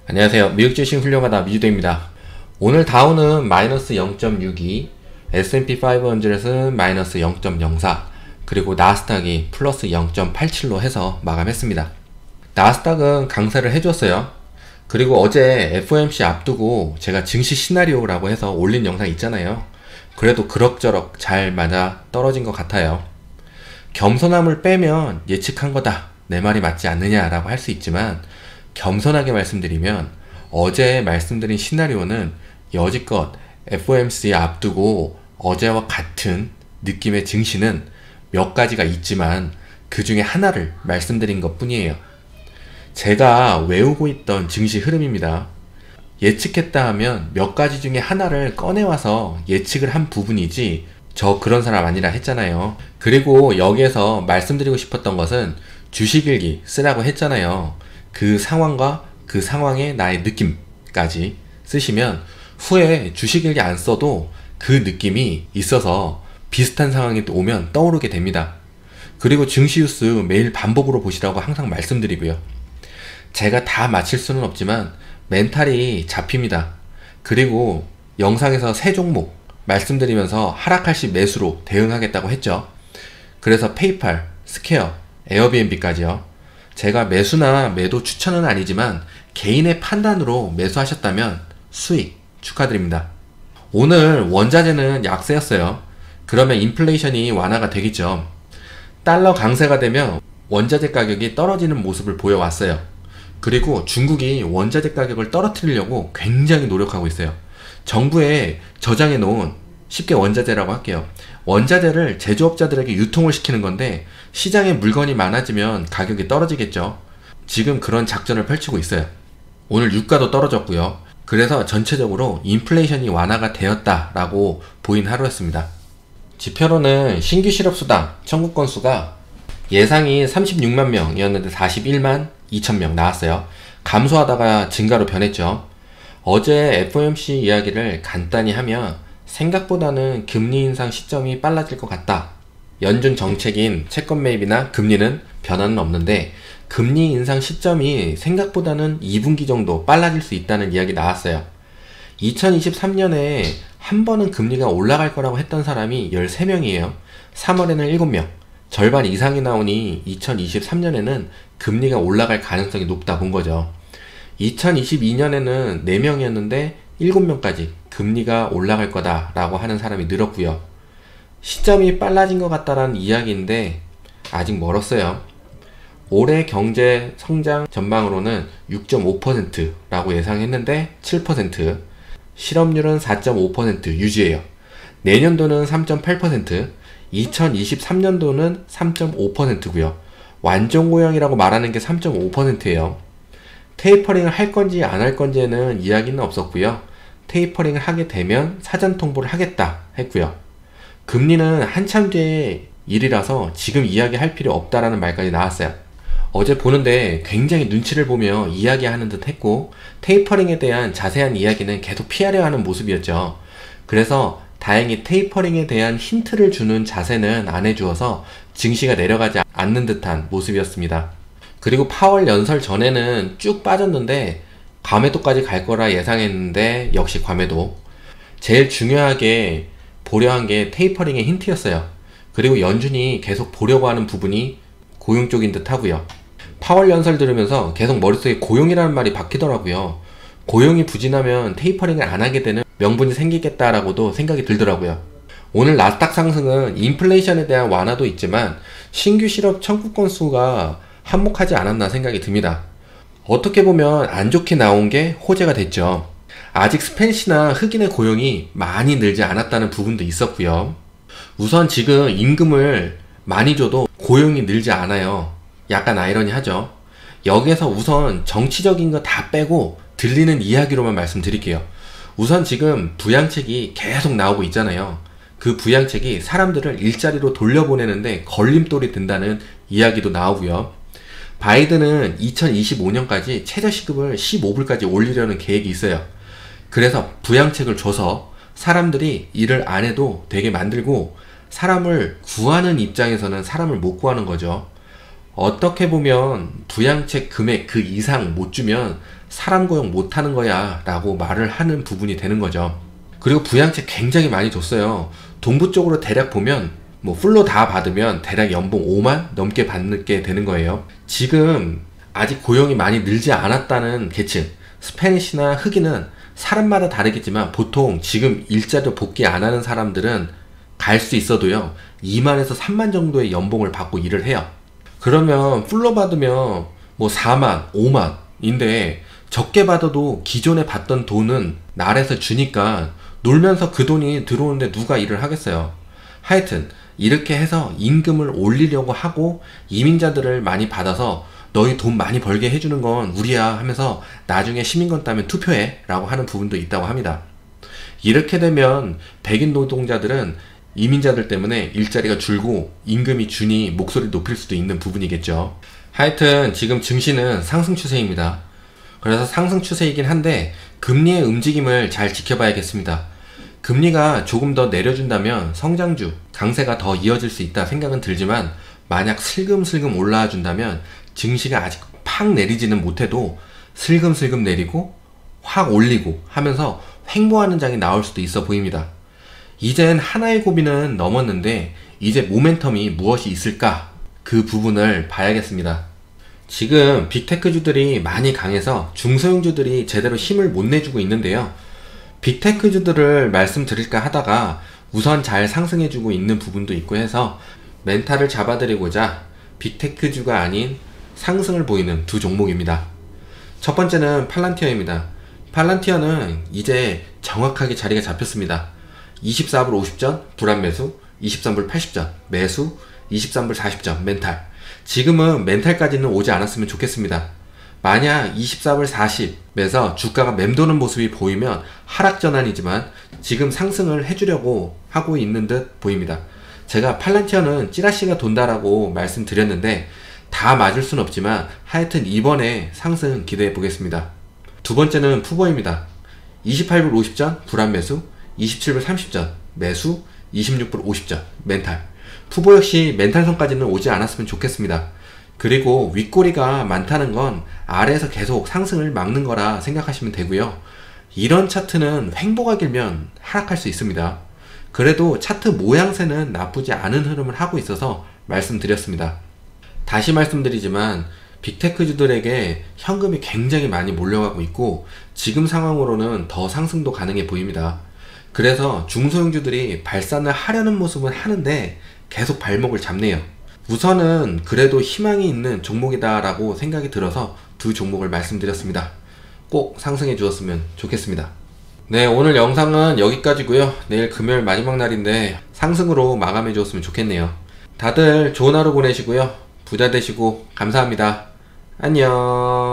안녕하세요. 미국 주식 훌륭하다 미주대입니다. 오늘 다우는 마이너스 0.62, S&P 500은 마이너스 0.04, 그리고 나스닥이 플러스 0.87로 해서 마감했습니다. 나스닥은 강세를 해줬어요. 그리고 어제 FOMC 앞두고 제가 증시 시나리오라고 해서 올린 영상 있잖아요. 그래도 그럭저럭 잘 맞아 떨어진 것 같아요. 겸손함을 빼면 예측한 거다, 내 말이 맞지 않느냐라고 할 수 있지만, 겸손하게 말씀드리면 어제 말씀드린 시나리오는 여지껏 FOMC 앞두고 어제와 같은 느낌의 증시는 몇 가지가 있지만 그 중에 하나를 말씀드린 것 뿐이에요. 제가 외우고 있던 증시 흐름입니다. 예측했다 하면 몇 가지 중에 하나를 꺼내와서 예측을 한 부분이지 저 그런 사람 아니라 했잖아요. 그리고 여기에서 말씀드리고 싶었던 것은 주식일기 쓰라고 했잖아요. 그 상황과 그 상황의 나의 느낌까지 쓰시면 후에 주식일기 안 써도 그 느낌이 있어서 비슷한 상황이 오면 떠오르게 됩니다. 그리고 증시뉴스 매일 반복으로 보시라고 항상 말씀드리고요. 제가 다 맞힐 수는 없지만 멘탈이 잡힙니다. 그리고 영상에서 세 종목 말씀드리면서 하락할 시 매수로 대응하겠다고 했죠. 그래서 페이팔, 스퀘어, 에어비앤비까지요. 제가 매수나 매도 추천은 아니지만 개인의 판단으로 매수하셨다면 수익 축하드립니다. 오늘 원자재는 약세였어요. 그러면 인플레이션이 완화가 되겠죠. 달러 강세가 되면 원자재 가격이 떨어지는 모습을 보여왔어요. 그리고 중국이 원자재 가격을 떨어뜨리려고 굉장히 노력하고 있어요. 정부에 저장해 놓은, 쉽게 원자재라고 할게요. 원자재를 제조업자들에게 유통을 시키는 건데 시장에 물건이 많아지면 가격이 떨어지겠죠. 지금 그런 작전을 펼치고 있어요. 오늘 유가도 떨어졌고요. 그래서 전체적으로 인플레이션이 완화가 되었다라고 보인 하루였습니다. 지표로는 신규 실업수당 청구 건수가 예상이 36만 명이었는데 41만 2천 명 나왔어요. 감소하다가 증가로 변했죠. 어제 FOMC 이야기를 간단히 하면 생각보다는 금리 인상 시점이 빨라질 것 같다. 연준 정책인 채권 매입이나 금리는 변화는 없는데 금리 인상 시점이 생각보다는 2분기 정도 빨라질 수 있다는 이야기 나왔어요. 2023년에 한 번은 금리가 올라갈 거라고 했던 사람이 13명이에요. 3월에는 7명. 절반 이상이 나오니 2023년에는 금리가 올라갈 가능성이 높다 본 거죠. 2022년에는 4명이었는데 7명까지 금리가 올라갈 거다 라고 하는 사람이 늘었고요. 시점이 빨라진 것 같다라는 이야기인데 아직 멀었어요. 올해 경제 성장 전망으로는 6.5%라고 예상했는데 7%, 실업률은 4.5% 유지해요. 내년도는 3.8%, 2023년도는 3.5%고요. 완전고용이라고 말하는 게 3.5%예요. 테이퍼링을 할 건지 안 할 건지에는 이야기는 없었고요. 테이퍼링을 하게 되면 사전 통보를 하겠다 했고요. 금리는 한참 뒤의 일이라서 지금 이야기할 필요 없다라는 말까지 나왔어요. 어제 보는데 굉장히 눈치를 보며 이야기하는 듯 했고 테이퍼링에 대한 자세한 이야기는 계속 피하려 하는 모습이었죠. 그래서 다행히 테이퍼링에 대한 힌트를 주는 자세는 안 해주어서 증시가 내려가지 않는 듯한 모습이었습니다. 그리고 파월 연설 전에는 쭉 빠졌는데 과매도까지 갈 거라 예상했는데 역시 과매도. 제일 중요하게 보려 한 게 테이퍼링의 힌트였어요. 그리고 연준이 계속 보려고 하는 부분이 고용 쪽인 듯 하고요. 파월 연설 들으면서 계속 머릿속에 고용이라는 말이 박히더라고요. 고용이 부진하면 테이퍼링을 안 하게 되는 명분이 생기겠다라고도 생각이 들더라고요. 오늘 나스닥 상승은 인플레이션에 대한 완화도 있지만 신규 실업 청구 건수가 한몫하지 않았나 생각이 듭니다. 어떻게 보면 안 좋게 나온 게 호재가 됐죠. 아직 스페니시나 흑인의 고용이 많이 늘지 않았다는 부분도 있었고요. 우선 지금 임금을 많이 줘도 고용이 늘지 않아요. 약간 아이러니하죠. 여기에서 우선 정치적인 거 다 빼고 들리는 이야기로만 말씀드릴게요. 우선 지금 부양책이 계속 나오고 있잖아요. 그 부양책이 사람들을 일자리로 돌려보내는데 걸림돌이 된다는 이야기도 나오고요. 바이든은 2025년까지 최저시급을 15불까지 올리려는 계획이 있어요. 그래서 부양책을 줘서 사람들이 일을 안 해도 되게 만들고 사람을 구하는 입장에서는 사람을 못 구하는 거죠. 어떻게 보면 부양책 금액 그 이상 못 주면 사람 고용 못하는 거야 라고 말을 하는 부분이 되는 거죠. 그리고 부양책 굉장히 많이 줬어요. 동부 쪽으로 대략 보면 뭐 풀로 다 받으면 대략 연봉 5만 넘게 받게 되는 거예요. 지금 아직 고용이 많이 늘지 않았다는 계층, 스페니쉬나 흑인은 사람마다 다르겠지만 보통 지금 일자리로 복귀 안 하는 사람들은 갈 수 있어도요 2만에서 3만 정도의 연봉을 받고 일을 해요. 그러면 풀로 받으면 뭐 4만, 5만 인데 적게 받아도 기존에 받던 돈은 나라에서 주니까 놀면서 그 돈이 들어오는데 누가 일을 하겠어요. 하여튼 이렇게 해서 임금을 올리려고 하고 이민자들을 많이 받아서 너희 돈 많이 벌게 해주는 건 우리야 하면서 나중에 시민권 따면 투표해 라고 하는 부분도 있다고 합니다. 이렇게 되면 백인 노동자들은 이민자들 때문에 일자리가 줄고 임금이 주니 목소리 높일 수도 있는 부분이겠죠. 하여튼 지금 증시는 상승 추세입니다. 그래서 상승 추세이긴 한데 금리의 움직임을 잘 지켜봐야겠습니다. 금리가 조금 더 내려준다면 성장주, 강세가 더 이어질 수 있다 생각은 들지만 만약 슬금슬금 올라와 준다면 증시가 아직 팍 내리지는 못해도 슬금슬금 내리고 확 올리고 하면서 횡보하는 장이 나올 수도 있어 보입니다. 이젠 하나의 고비는 넘었는데 이제 모멘텀이 무엇이 있을까? 그 부분을 봐야겠습니다. 지금 빅테크주들이 많이 강해서 중소형주들이 제대로 힘을 못 내주고 있는데요. 빅테크주들을 말씀드릴까 하다가 우선 잘 상승해주고 있는 부분도 있고 해서 멘탈을 잡아드리고자 빅테크주가 아닌 상승을 보이는 두 종목입니다. 첫 번째는 팔란티어입니다. 팔란티어는 이제 정확하게 자리가 잡혔습니다. 24불 50전 불안 매수, 23불 80전 매수, 23불 40전 멘탈. 지금은 멘탈까지는 오지 않았으면 좋겠습니다. 만약 24불 40에서 주가가 맴도는 모습이 보이면 하락 전환이지만 지금 상승을 해주려고 하고 있는 듯 보입니다. 제가 팔란티어는 찌라시가 돈다라고 말씀드렸는데 다 맞을 순 없지만 하여튼 이번에 상승 기대해 보겠습니다. 두 번째는 푸보입니다. 28불 50전 불안 매수, 27불 30전 매수, 26불 50전 멘탈. 푸보 역시 멘탈선까지는 오지 않았으면 좋겠습니다. 그리고 윗꼬리가 많다는 건 아래에서 계속 상승을 막는 거라 생각하시면 되고요. 이런 차트는 횡보가 길면 하락할 수 있습니다. 그래도 차트 모양새는 나쁘지 않은 흐름을 하고 있어서 말씀드렸습니다. 다시 말씀드리지만 빅테크주들에게 현금이 굉장히 많이 몰려가고 있고 지금 상황으로는 더 상승도 가능해 보입니다. 그래서 중소형주들이 발산을 하려는 모습은 하는데 계속 발목을 잡네요. 우선은 그래도 희망이 있는 종목이다 라고 생각이 들어서 두 종목을 말씀드렸습니다. 꼭 상승해 주었으면 좋겠습니다. 네, 오늘 영상은 여기까지고요. 내일 금요일 마지막 날인데 상승으로 마감해 주었으면 좋겠네요. 다들 좋은 하루 보내시고요. 부자 되시고 감사합니다. 안녕.